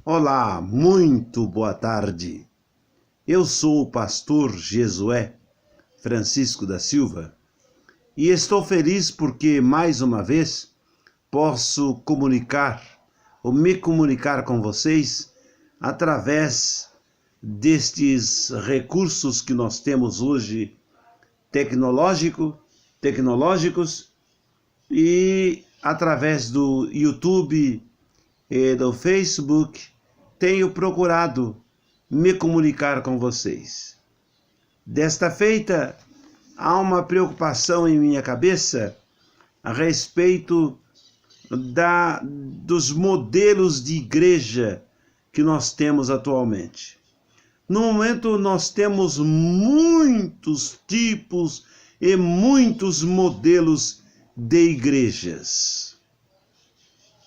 Olá, muito boa tarde. Eu sou o pastor Jesué Francisco da Silva e estou feliz porque, mais uma vez, posso me comunicar com vocês através destes recursos que nós temos hoje tecnológicos e através do YouTube e do Facebook tenho procurado me comunicar com vocês. Desta feita, há uma preocupação em minha cabeça a respeito dos modelos de igreja que nós temos atualmente. No momento, nós temos muitos tipos e muitos modelos de igrejas.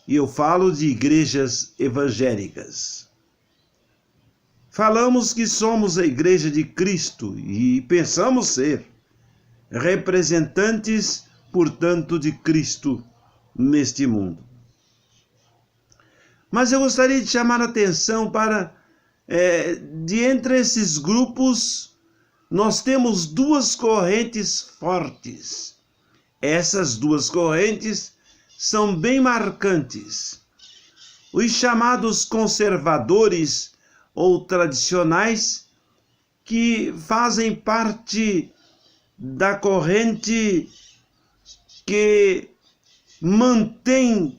E eu falo de igrejas evangélicas. Falamos que somos a igreja de Cristo e pensamos ser representantes, portanto, de Cristo neste mundo. Mas eu gostaria de chamar a atenção para, de entre esses grupos, nós temos duas correntes fortes. Essas duas correntes são bem marcantes. Os chamados conservadores ou tradicionais, que fazem parte da corrente que mantém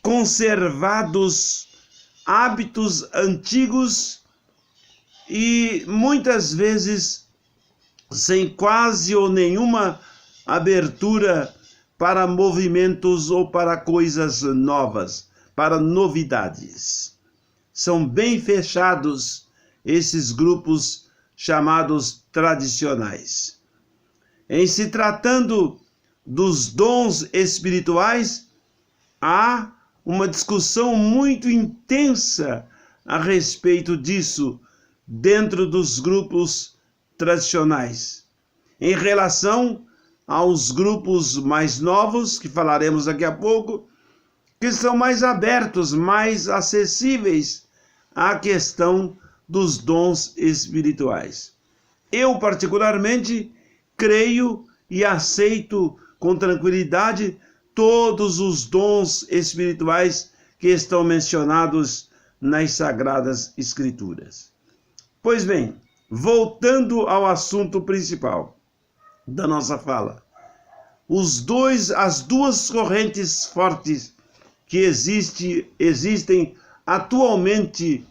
conservados hábitos antigos e muitas vezes sem quase ou nenhuma abertura para movimentos ou para coisas novas, para novidades. São bem fechados esses grupos chamados tradicionais. Em se tratando dos dons espirituais, há uma discussão muito intensa a respeito disso dentro dos grupos tradicionais. Em relação aos grupos mais novos, que falaremos daqui a pouco, que são mais abertos, mais acessíveis à questão dos dons espirituais. Eu, particularmente, creio e aceito com tranquilidade todos os dons espirituais que estão mencionados nas Sagradas Escrituras. Pois bem, voltando ao assunto principal da nossa fala, as duas correntes fortes que existem atualmente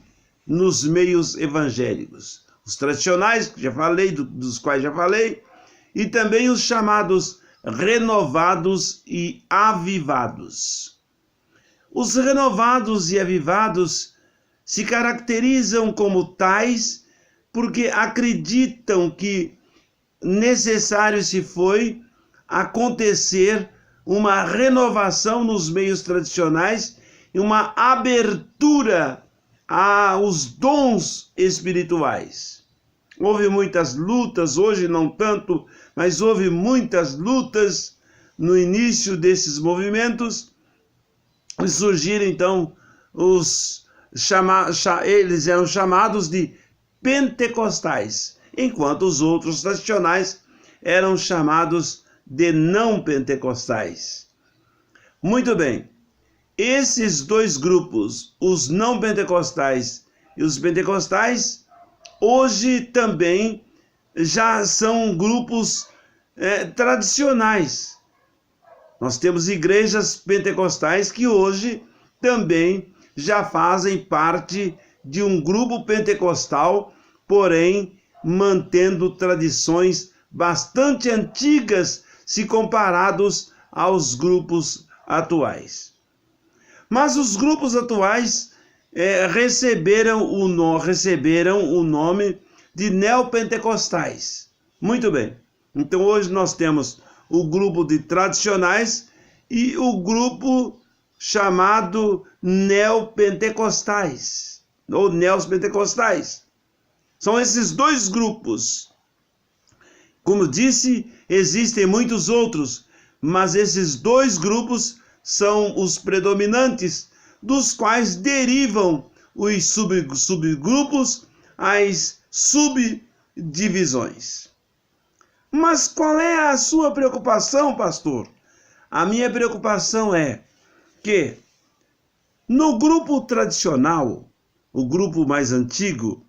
nos meios evangélicos. Os tradicionais, que já falei, dos quais já falei, e também os chamados renovados e avivados. Os renovados e avivados se caracterizam como tais porque acreditam que necessário se foi acontecer uma renovação nos meios tradicionais e uma abertura aos dons espirituais. Houve muitas lutas, hoje não tanto, mas houve muitas lutas no início desses movimentos e surgiram então eles eram chamados de pentecostais, enquanto os outros tradicionais eram chamados de não pentecostais. Muito bem, esses dois grupos, os não pentecostais e os pentecostais, hoje também já são grupos tradicionais. Nós temos igrejas pentecostais que hoje também já fazem parte de um grupo pentecostal, porém mantendo tradições bastante antigas se comparados aos grupos atuais. Mas os grupos atuais receberam o nome de neopentecostais. Muito bem. Então hoje nós temos o grupo de tradicionais e o grupo chamado neopentecostais, ou neopentecostais. São esses dois grupos. Como disse, existem muitos outros, mas esses dois grupos são os predominantes, dos quais derivam os subgrupos, as subdivisões. Mas qual é a sua preocupação, pastor? A minha preocupação é que no grupo tradicional, o grupo mais antigo,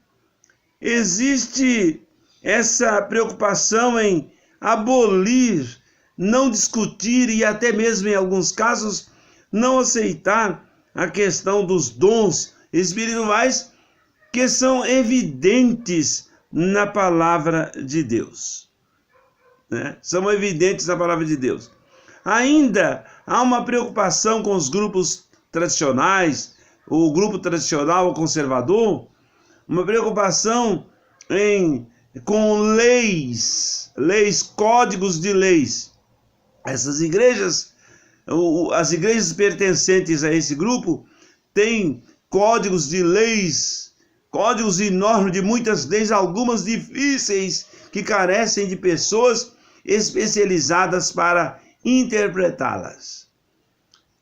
existe essa preocupação em abolir, não discutir e até mesmo em alguns casos não aceitar a questão dos dons espirituais que são evidentes na palavra de Deus. São evidentes na palavra de Deus. Ainda há uma preocupação com os grupos tradicionais, o grupo tradicional ou conservador, uma preocupação com leis, códigos de leis. Essas igrejas, as igrejas pertencentes a esse grupo, têm códigos de leis, códigos enormes de muitas leis, algumas difíceis, que carecem de pessoas especializadas para interpretá-las.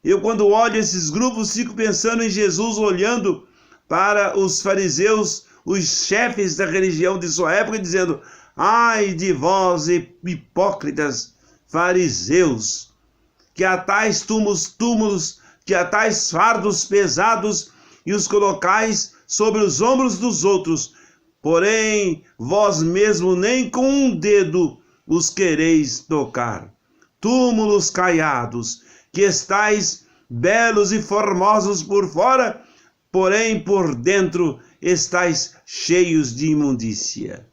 Eu, quando olho esses grupos, fico pensando em Jesus olhando para os fariseus, os chefes da religião de sua época, dizendo: ai de vós, hipócritas fariseus, que atais túmulos, que atais fardos pesados e os colocais sobre os ombros dos outros, porém vós mesmo nem com um dedo os quereis tocar. Túmulos caiados, que estais belos e formosos por fora, porém por dentro estais cheios de imundícia.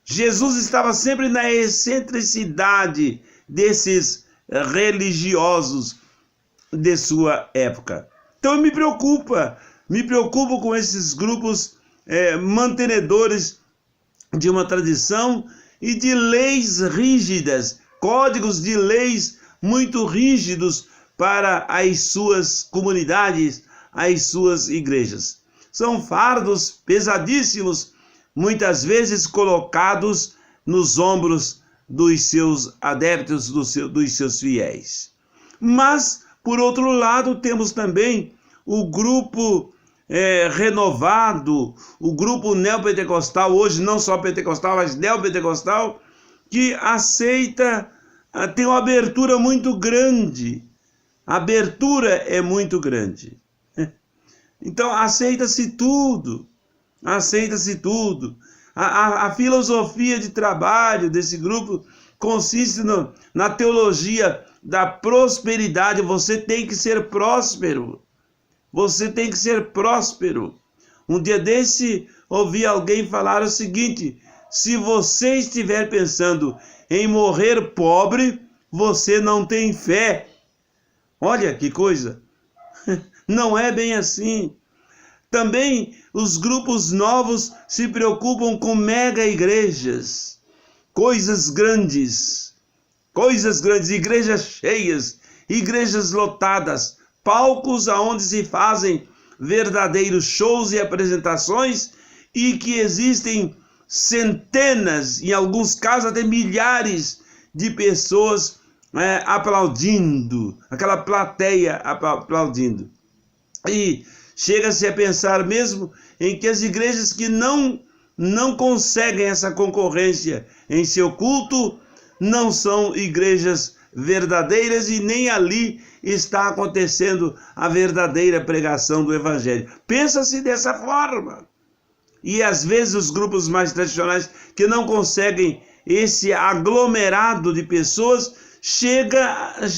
Jesus estava sempre na excentricidade desses religiosos de sua época. Então me preocupo com esses grupos mantenedores de uma tradição e de leis rígidas, códigos de leis muito rígidos para as suas comunidades, as suas igrejas. São fardos pesadíssimos, muitas vezes colocados nos ombros dos seus adeptos, dos seus fiéis. Mas, por outro lado, temos também o grupo renovado, o grupo neopentecostal, hoje não só pentecostal, mas neopentecostal, que aceita, tem uma abertura muito grande. A abertura é muito grande. Então, aceita-se tudo. A filosofia de trabalho desse grupo consiste na teologia da prosperidade. Você tem que ser próspero. Um dia desse, ouvi alguém falar o seguinte: se você estiver pensando em morrer pobre, você não tem fé. Olha que coisa! Não é bem assim. Também os grupos novos se preocupam com mega igrejas, coisas grandes, igrejas cheias, igrejas lotadas, palcos aonde se fazem verdadeiros shows e apresentações, e que existem centenas, em alguns casos até milhares de pessoas aplaudindo, aquela plateia aplaudindo. E chega-se a pensar mesmo em que as igrejas que não conseguem essa concorrência em seu culto não são igrejas verdadeiras, e nem ali está acontecendo a verdadeira pregação do Evangelho. Pensa-se dessa forma. E às vezes os grupos mais tradicionais que não conseguem esse aglomerado de pessoas,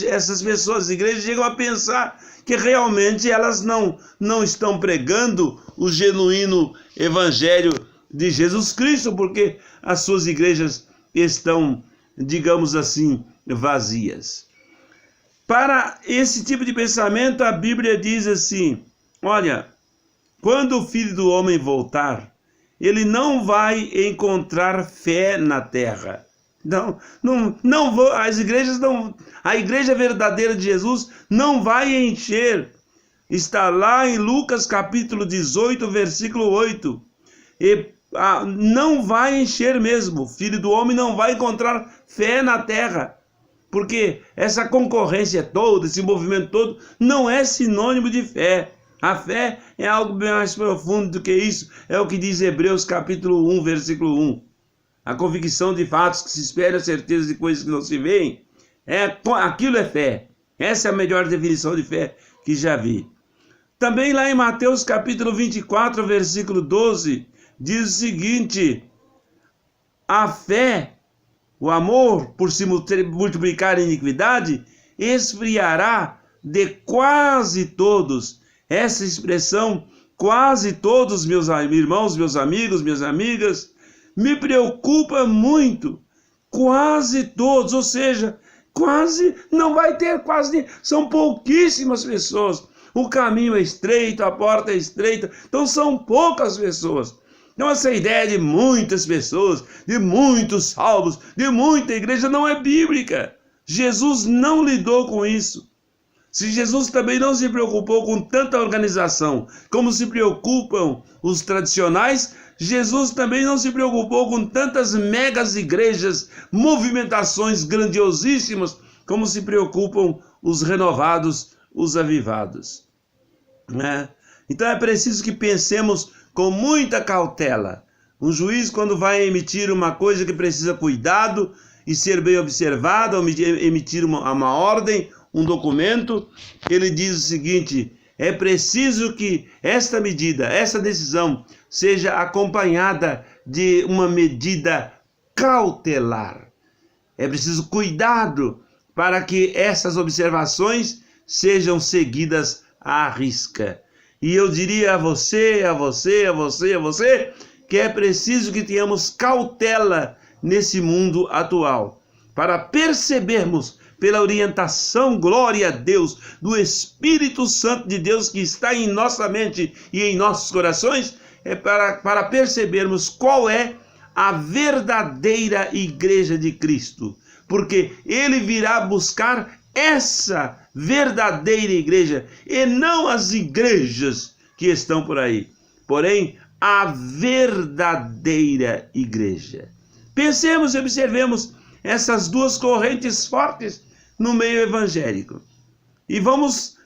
essas pessoas, as igrejas chegam a pensar que realmente elas não estão pregando o genuíno Evangelho de Jesus Cristo, porque as suas igrejas estão, digamos assim, vazias. Para esse tipo de pensamento, a Bíblia diz assim: olha, quando o Filho do Homem voltar, ele não vai encontrar fé na terra. As igrejas não, a igreja verdadeira de Jesus não vai encher. Está lá em Lucas capítulo 18, versículo 8. Não vai encher mesmo. O Filho do Homem não vai encontrar fé na terra. Porque essa concorrência toda, esse movimento todo, não é sinônimo de fé. A fé é algo bem mais profundo do que isso. É o que diz Hebreus capítulo 1, versículo 1. A convicção de fatos que se esperam, a certeza de coisas que não se veem. Aquilo é fé. Essa é a melhor definição de fé que já vi. Também lá em Mateus capítulo 24, versículo 12, diz o seguinte: a fé, o amor, por se multiplicar a iniquidade, esfriará de quase todos. Essa expressão, quase todos, meus irmãos, meus amigos, minhas amigas, me preocupa muito. Quase todos, ou seja, quase não vai ter quase, são pouquíssimas pessoas. O caminho é estreito, a porta é estreita, então são poucas pessoas. Então essa ideia de muitas pessoas, de muitos salvos, de muita igreja não é bíblica. Jesus não lidou com isso. Se Jesus também não se preocupou com tanta organização como se preocupam os tradicionais, Jesus também não se preocupou com tantas megas igrejas, movimentações grandiosíssimas como se preocupam os renovados, os avivados. Então é preciso que pensemos com muita cautela. Um juiz, quando vai emitir uma coisa que precisa cuidado e ser bem observada, ou emitir uma ordem, um documento, ele diz o seguinte: é preciso que esta medida, essa decisão, seja acompanhada de uma medida cautelar. É preciso cuidado para que essas observações sejam seguidas à risca. E eu diria a você, que é preciso que tenhamos cautela nesse mundo atual, para percebermos, pela orientação, glória a Deus, do Espírito Santo de Deus que está em nossa mente e em nossos corações, para percebermos qual é a verdadeira igreja de Cristo. Porque ele virá buscar essa verdadeira igreja e não as igrejas que estão por aí. Porém, a verdadeira igreja. Pensemos e observemos essas duas correntes fortes no meio evangélico. E vamos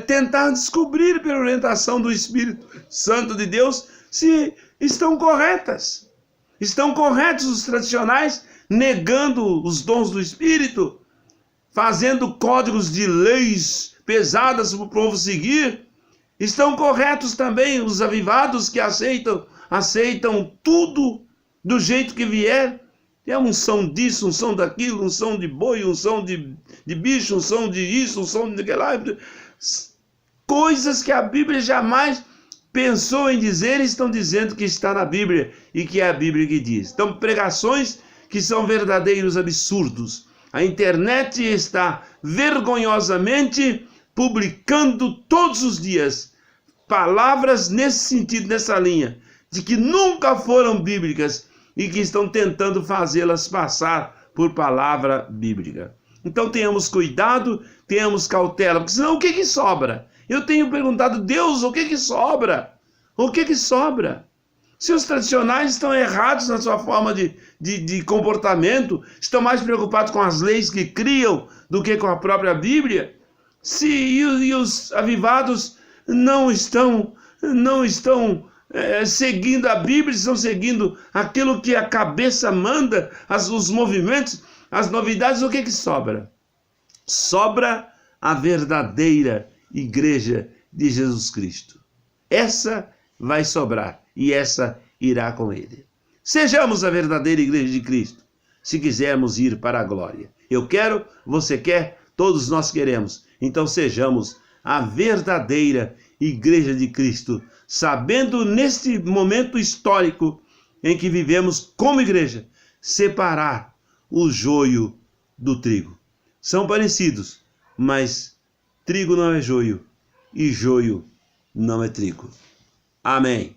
tentar descobrir, pela orientação do Espírito Santo de Deus, se estão corretas. Estão corretos os tradicionais, negando os dons do Espírito, fazendo códigos de leis pesadas para o povo seguir. Estão corretos também os avivados que aceitam tudo do jeito que vier. É unção disso, unção daquilo, unção de boi, unção de bicho, unção de isso, unção de aquilo lá. Coisas que a Bíblia jamais pensou em dizer e estão dizendo que está na Bíblia e que é a Bíblia que diz. Então, pregações que são verdadeiros absurdos. A internet está vergonhosamente publicando todos os dias palavras nesse sentido, nessa linha, de que nunca foram bíblicas e que estão tentando fazê-las passar por palavra bíblica. Então tenhamos cuidado, tenhamos cautela, porque senão o que sobra? Eu tenho perguntado, Deus, o que sobra? O que sobra? Se os tradicionais estão errados na sua forma de comportamento, estão mais preocupados com as leis que criam do que com a própria Bíblia, e os avivados não estão seguindo a Bíblia, estão seguindo aquilo que a cabeça manda, os movimentos, as novidades, o que sobra? Sobra a verdadeira igreja de Jesus Cristo. Essa vai sobrar e essa irá com ele. Sejamos a verdadeira igreja de Cristo, se quisermos ir para a glória. Eu quero, você quer, todos nós queremos. Então sejamos a verdadeira igreja de Cristo, sabendo neste momento histórico em que vivemos como igreja, separar o joio do trigo. São parecidos, mas trigo não é joio e joio não é trigo. Amém.